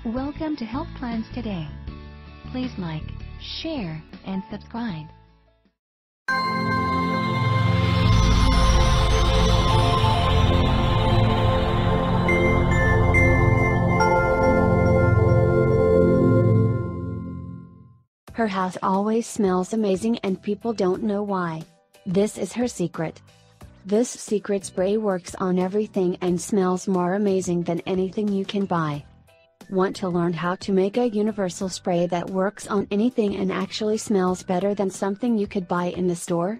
Welcome to Health Plans Today. Please like, share, and subscribe. Her house always smells amazing and people don't know why. This is her secret. This secret spray works on everything and smells more amazing than anything you can buy. Want to learn how to make a universal spray that works on anything and actually smells better than something you could buy in the store?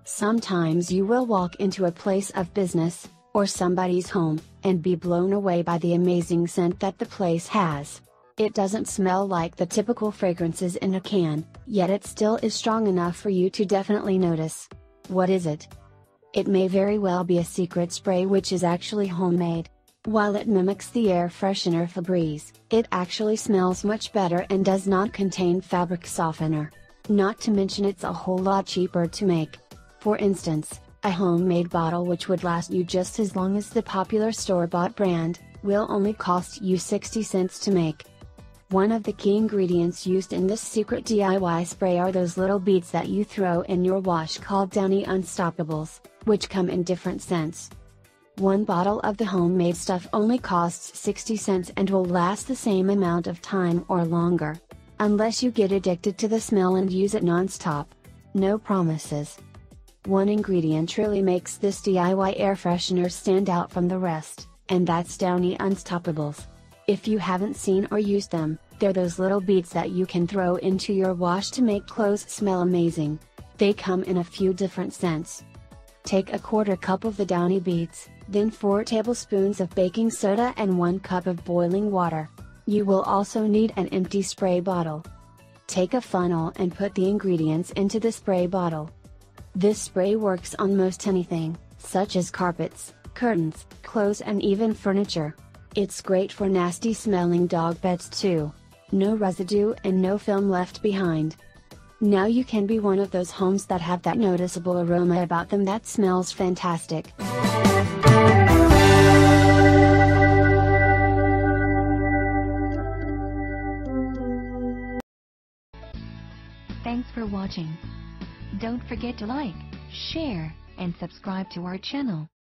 Sometimes you will walk into a place of business, or somebody's home, and be blown away by the amazing scent that the place has. It doesn't smell like the typical fragrances in a can, yet it still is strong enough for you to definitely notice. What is it? It may very well be a secret spray which is actually homemade. While it mimics the air freshener Febreze, it actually smells much better and does not contain fabric softener. Not to mention it's a whole lot cheaper to make. For instance, a homemade bottle which would last you just as long as the popular store-bought brand, will only cost you 60 cents to make. One of the key ingredients used in this secret DIY spray are those little beads that you throw in your wash called Downy Unstoppables, which come in different scents. One bottle of the homemade stuff only costs 60 cents and will last the same amount of time or longer. Unless you get addicted to the smell and use it non-stop. No promises. One ingredient really makes this DIY air freshener stand out from the rest, and that's Downy Unstoppables. If you haven't seen or used them, they're those little beads that you can throw into your wash to make clothes smell amazing. They come in a few different scents. Take a quarter cup of the Downy beads, then 4 tablespoons of baking soda and 1 cup of boiling water. You will also need an empty spray bottle. Take a funnel and put the ingredients into the spray bottle. This spray works on most anything, such as carpets, curtains, clothes and even furniture. It's great for nasty smelling dog beds too. No residue and no film left behind. Now you can be one of those homes that have that noticeable aroma about them that smells fantastic. Thanks for watching. Don't forget to like, share, and subscribe to our channel.